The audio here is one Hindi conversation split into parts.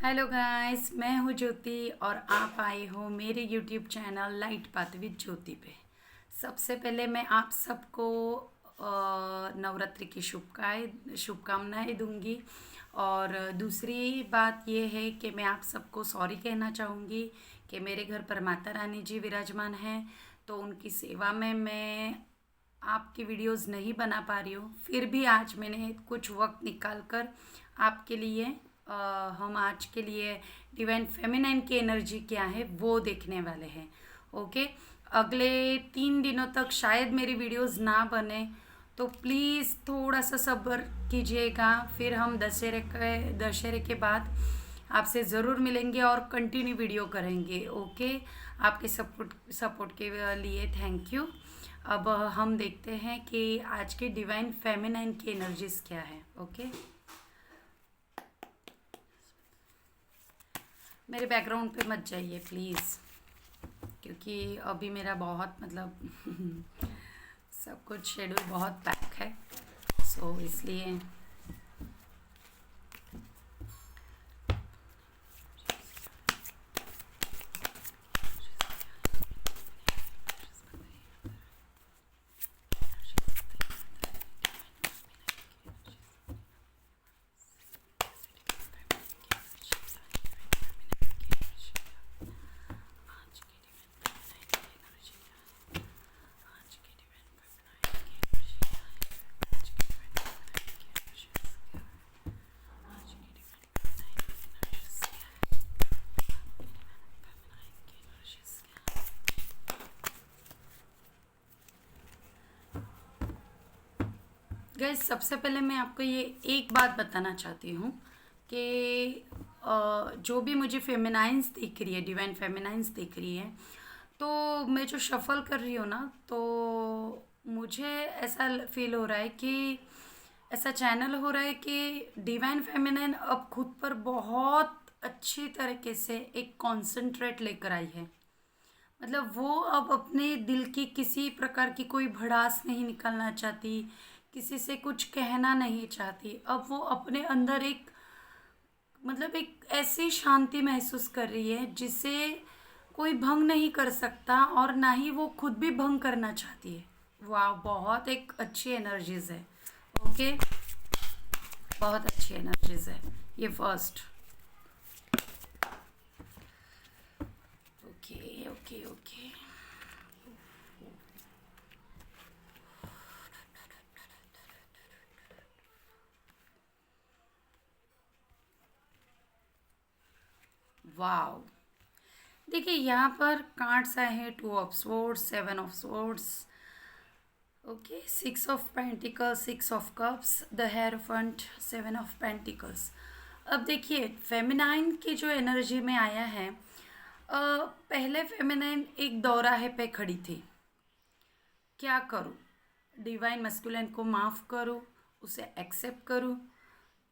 हेलो गाइस, मैं हूँ ज्योति और आप आए हो मेरे YouTube channel light path with Jyoti पे। सबसे पहले मैं आप सबको नवरात्रि की शुभकामनाएं दूंगी। और दूसरी बात ये है कि मैं आप सबको सॉरी कहना चाहूँगी कि मेरे घर पर माता रानी जी विराजमान हैं, तो उनकी सेवा में मैं आपकी वीडियोस नहीं बना पा रही हूँ। फिर भी आज मैंने कुछ वक्त निकाल कर आपके लिए हम आज के लिए डिवाइन फेमिनाइन की एनर्जी क्या है वो देखने वाले हैं। ओके, अगले 3 दिनों तक शायद मेरी वीडियोस ना बने, तो प्लीज़ थोड़ा सा सब्र कीजिएगा। फिर हम दशहरे के बाद आपसे ज़रूर मिलेंगे और कंटिन्यू वीडियो करेंगे। ओके, आपके सपोर्ट के लिए थैंक यू। अब हम देखते हैं कि आज के डिवाइन फेमिनाइन की एनर्जीज क्या है। ओके, मेरे बैकग्राउंड पे मत जाइए प्लीज़, क्योंकि अभी मेरा बहुत सब कुछ शेड्यूल बहुत पैक है, सो इसलिए। गैस, सबसे पहले मैं आपको ये एक बात बताना चाहती हूँ कि जो भी मुझे फेमिनाइंस दिख रही है, डिवाइन फेमिनाइंस दिख रही है, तो मैं जो शफल कर रही हूँ ना, तो मुझे ऐसा फील हो रहा है कि ऐसा चैनल हो रहा है कि डिवाइन फेमिनाइन अब खुद पर बहुत अच्छी तरीके से एक कॉन्सेंट्रेट लेकर आई है। मतलब वो अब अपने दिल की किसी प्रकार की कोई भड़ास नहीं निकालना चाहती, किसी से कुछ कहना नहीं चाहती। अब वो अपने अंदर एक ऐसी शांति महसूस कर रही है जिसे कोई भंग नहीं कर सकता, और ना ही वो खुद भी भंग करना चाहती है। वाह, बहुत एक अच्छी एनर्जीज है। ओके, बहुत अच्छी एनर्जीज है ये first. Okay okay okay, wow. देखिए, यहाँ पर कार्ड्स आए हैं 2 of swords, 7 of swords, okay, 6 of pentacles, 6 of cups, the hierophant, 7 of pentacles. अब देखिए, फेमिनाइन की जो एनर्जी में आया है, पहले फेमिनाइन एक दौराहे पे खड़ी थी। क्या करूँ? डिवाइन मस्कुलिन को माफ़ करूँ, उसे एक्सेप्ट करूँ,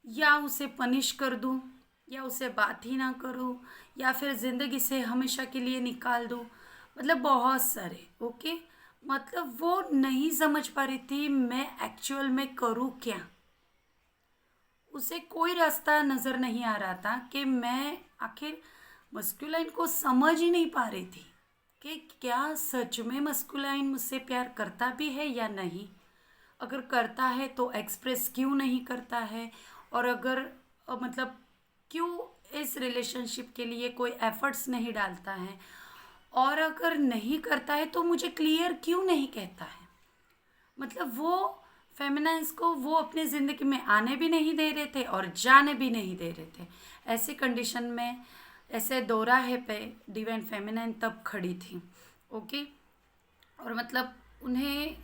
या उसे पनिश कर दूँ, या उसे बात ही ना करूँ, या फिर ज़िंदगी से हमेशा के लिए निकाल दूँ। मतलब बहुत सारे। ओके, मतलब वो नहीं समझ पा रही थी मैं एक्चुअल में करूँ क्या। उसे कोई रास्ता नज़र नहीं आ रहा था कि मैं आखिर मस्कुलाइन को समझ ही नहीं पा रही थी कि क्या सच में मस्कुलाइन मुझसे प्यार करता भी है या नहीं। अगर करता है तो एक्सप्रेस क्यों नहीं करता है, और अगर क्यों इस रिलेशनशिप के लिए कोई एफर्ट्स नहीं डालता है, और अगर नहीं करता है तो मुझे क्लियर क्यों नहीं कहता है। वो फेमिनाइंस को वो अपनी ज़िंदगी में आने भी नहीं दे रहे थे और जाने भी नहीं दे रहे थे। ऐसी कंडीशन में, ऐसे दोराहे पे डिवाइन फेमिनाइन तब खड़ी थी। ओके, और उन्हें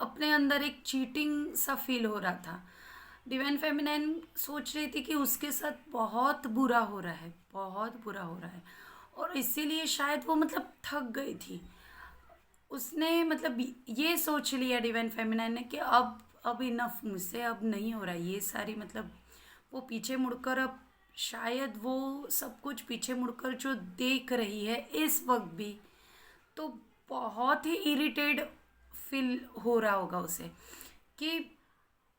अपने अंदर एक चीटिंग सा फील हो रहा था। डिवाइन फेमिनाइन सोच रही थी कि उसके साथ बहुत बुरा हो रहा है, बहुत बुरा हो रहा है, और इसीलिए शायद वो थक गई थी। उसने ये सोच लिया डिवाइन फेमिनाइन ने कि अब इनफ मुझसे, अब नहीं हो रहा है ये सारी वो पीछे मुड़कर, अब शायद वो सब कुछ पीछे मुड़कर जो देख रही है इस वक्त भी, तो बहुत ही इरिटेट फील हो रहा होगा उसे कि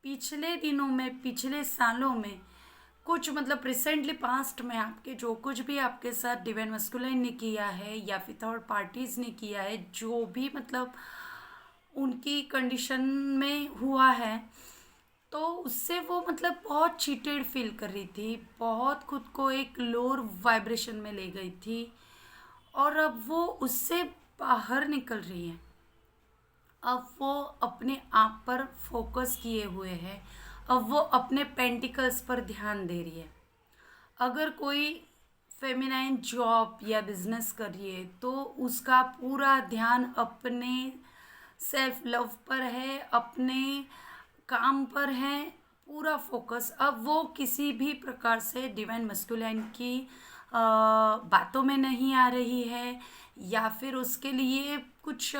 पिछले दिनों में, पिछले सालों में कुछ मतलब रिसेंटली पास्ट में आपके जो कुछ भी आपके साथ डिवाइन मस्कुलाइन ने किया है या फिर थर्ड पार्टीज ने किया है, जो भी मतलब उनकी कंडीशन में हुआ है, तो उससे वो मतलब बहुत चीटेड फील कर रही थी, बहुत खुद को एक लोअर वाइब्रेशन में ले गई थी। और अब वो उससे बाहर निकल रही है। अब वो अपने आप पर फोकस किए हुए है। अब वो अपने पेंटिकल्स पर ध्यान दे रही है। अगर कोई फेमिनाइन जॉब या बिजनेस कर रही है तो उसका पूरा ध्यान अपने सेल्फ लव पर है, अपने काम पर है, पूरा फोकस। अब वो किसी भी प्रकार से डिवाइन मस्कुलाइन की बातों में नहीं आ रही है, या फिर उसके लिए कुछ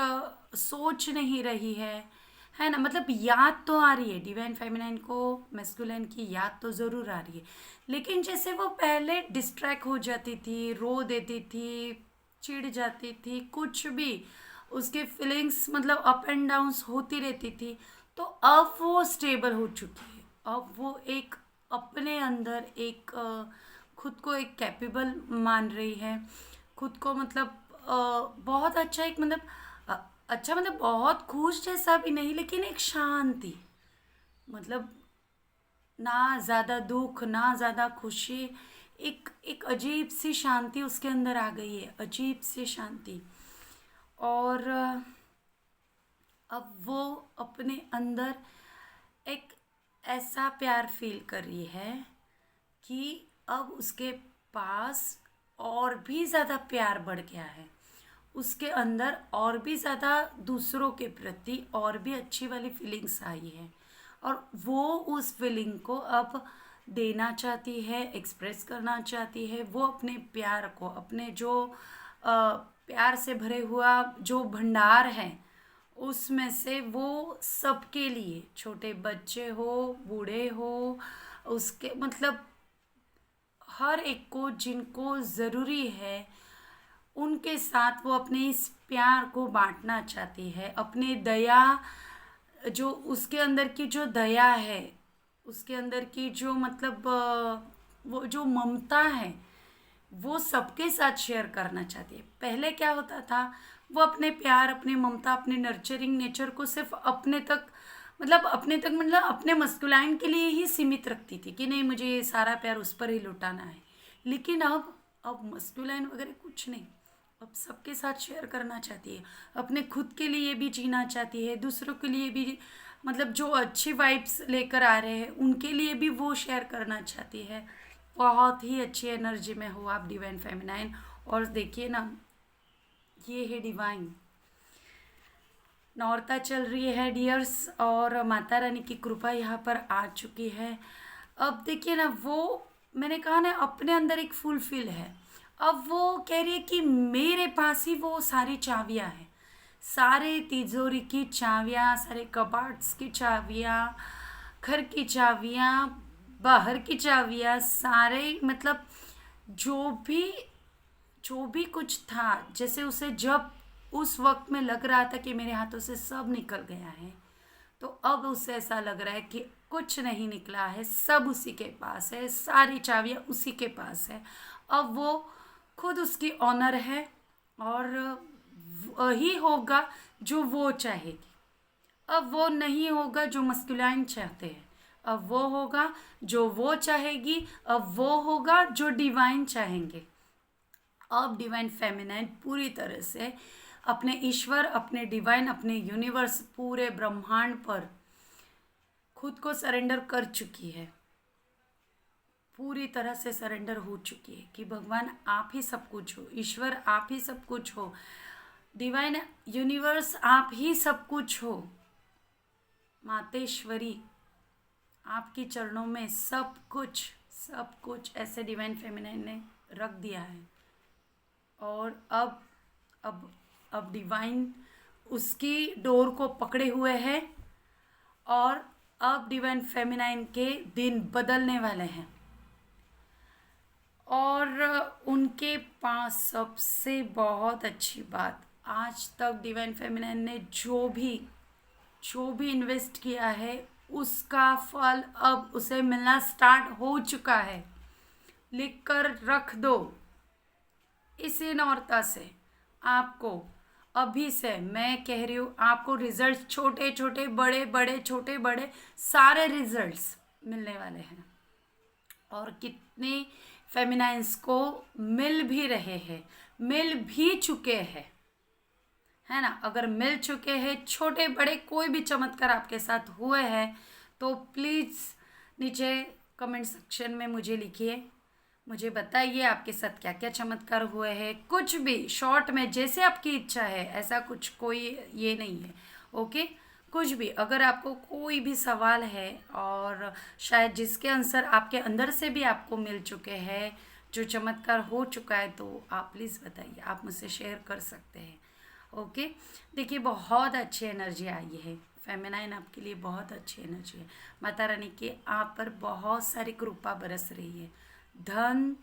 सोच नहीं रही है ना। मतलब याद तो आ रही है, डिवाइन फेमिनाइन को मेस्कुलाइन की याद तो ज़रूर आ रही है, लेकिन जैसे वो पहले डिस्ट्रैक्ट हो जाती थी, रो देती थी, चिढ़ जाती थी, कुछ भी उसके फीलिंग्स मतलब अप एंड डाउन्स होती रहती थी, तो अब वो स्टेबल हो चुकी है। अब वो एक अपने अंदर एक खुद को एक कैपेबल मान रही है, खुद को मतलब बहुत अच्छा एक मतलब अ, अच्छा मतलब बहुत खुश जैसा भी नहीं, लेकिन एक शांति, मतलब ना ज़्यादा दुख ना ज़्यादा खुशी, एक एक अजीब सी शांति उसके अंदर आ गई है, अजीब सी शांति। और अब वो अपने अंदर एक ऐसा प्यार फील कर रही है कि अब उसके पास और भी ज़्यादा प्यार बढ़ गया है, उसके अंदर और भी ज़्यादा दूसरों के प्रति और भी अच्छी वाली फीलिंग्स आई है, और वो उस फीलिंग को अब देना चाहती है, एक्सप्रेस करना चाहती है। वो अपने प्यार को, अपने जो प्यार से भरे हुआ जो भंडार है, उसमें से वो सबके लिए, छोटे बच्चे हो, बूढ़े हो, उसके मतलब हर एक को जिनको ज़रूरी है, उनके साथ वो अपने इस प्यार को बांटना चाहती है। अपने दया, जो उसके अंदर की जो दया है, उसके अंदर की जो मतलब वो जो ममता है, वो सबके साथ शेयर करना चाहती है। पहले क्या होता था, वो अपने प्यार, अपनी ममता, अपने नर्चरिंग नेचर को सिर्फ अपने तक मतलब अपने मस्कुलाइन के लिए ही सीमित रखती थी कि नहीं, मुझे ये सारा प्यार उस पर ही लुटाना है। लेकिन अब मस्कुलाइन वगैरह कुछ नहीं, अब सबके साथ शेयर करना चाहती है, अपने खुद के लिए भी जीना चाहती है, दूसरों के लिए भी, मतलब जो अच्छी वाइब्स लेकर आ रहे हैं उनके लिए भी वो शेयर करना चाहती है। बहुत ही अच्छी एनर्जी में हो आप डिवाइन फेमिनाइन। और देखिए ना, ये है डिवाइन नौरता चल रही है डियर्स, और माता रानी की कृपा यहाँ पर आ चुकी है। अब देखिए ना, वो मैंने कहा ना अपने अंदर एक फुलफिल है। अब वो कह रही है कि मेरे पास ही वो सारी चाबियाँ हैं, सारे तिजोरी की चाबियाँ, सारे कबाट्स की चाबियाँ, घर की चाबियाँ, बाहर की चाबियाँ, सारे मतलब जो भी जो भी कुछ था, जैसे उसे जब उस वक्त में लग रहा था कि मेरे हाथों से सब निकल गया है, तो अब उसे ऐसा लग रहा है कि कुछ नहीं निकला है, सब उसी के पास है, सारी चाबियाँ उसी के पास है। अब वो खुद उसकी ऑनर है, और वही होगा जो वो चाहेगी। अब वो नहीं होगा जो मस्कुलाइन चाहते हैं, अब वो होगा जो वो चाहेगी, अब वो होगा जो डिवाइन चाहेंगे। अब डिवाइन फेमिनाइन पूरी तरह से अपने ईश्वर, अपने डिवाइन, अपने यूनिवर्स, पूरे ब्रह्मांड पर खुद को सरेंडर कर चुकी है, पूरी तरह से सरेंडर हो चुकी है कि भगवान आप ही सब कुछ हो, ईश्वर आप ही सब कुछ हो, डिवाइन यूनिवर्स आप ही सब कुछ हो, मातेश्वरी आपके चरणों में सब कुछ ऐसे डिवाइन फेमिनाइन ने रख दिया है। और अब अब डिवाइन उसकी डोर को पकड़े हुए है, और अब डिवाइन फेमिनाइन के दिन बदलने वाले हैं। और उनके पास सबसे बहुत अच्छी बात, आज तक डिवाइन फेमिनाइन ने जो भी इन्वेस्ट किया है, उसका फल अब उसे मिलना स्टार्ट हो चुका है। लिख कर रख दो। इसी नम्रता से आपको अभी से मैं कह रही हूँ, आपको रिजल्ट छोटे छोटे बड़े बड़े छोटे बड़े सारे रिजल्ट्स मिलने वाले हैं। और कितने फेमिनाइंस को मिल भी रहे हैं, मिल भी चुके हैं, है ना। अगर मिल चुके हैं, छोटे बड़े कोई भी चमत्कार आपके साथ हुए हैं, तो प्लीज़ नीचे कमेंट सेक्शन में मुझे लिखिए, मुझे बताइए आपके साथ क्या क्या चमत्कार हुए हैं। कुछ भी शॉर्ट में जैसे आपकी इच्छा है, ऐसा कुछ कोई ये नहीं है। ओके, कुछ भी अगर आपको कोई भी सवाल है और शायद जिसके आंसर आपके अंदर से भी आपको मिल चुके हैं, जो चमत्कार हो चुका है, तो आप प्लीज़ बताइए, आप मुझसे शेयर कर सकते हैं। ओके, देखिए बहुत अच्छी एनर्जी आई है। फेमिनाइन आपके लिए बहुत अच्छी एनर्जी है। माता रानी की आप पर बहुत सारी कृपा बरस रही है। धन,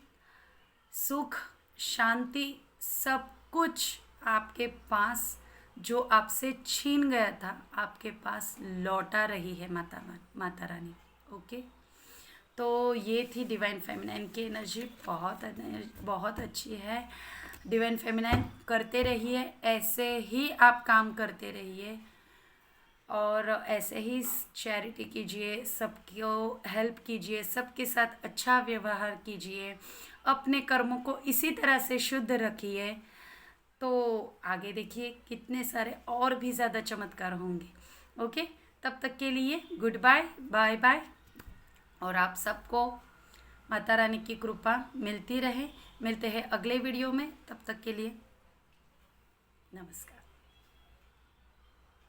सुख, शांति, सब कुछ आपके पास जो आपसे छीन गया था, आपके पास लौटा रही है माता रानी। ओके, तो ये थी डिवाइन फेमिनाइन की एनर्जी। बहुत अच्छी है। डिवाइन फेमिनाइन करते रहिए, ऐसे ही आप काम करते रहिए और ऐसे ही चैरिटी कीजिए, सबको हेल्प कीजिए, सबके साथ अच्छा व्यवहार कीजिए, अपने कर्मों को इसी तरह से शुद्ध रखिए। तो आगे देखिए कितने सारे और भी ज़्यादा चमत्कार होंगे। ओके, तब तक के लिए गुड बाय, बाय बाय। और आप सबको माता रानी की कृपा मिलती रहे। मिलते हैं अगले वीडियो में, तब तक के लिए नमस्कार।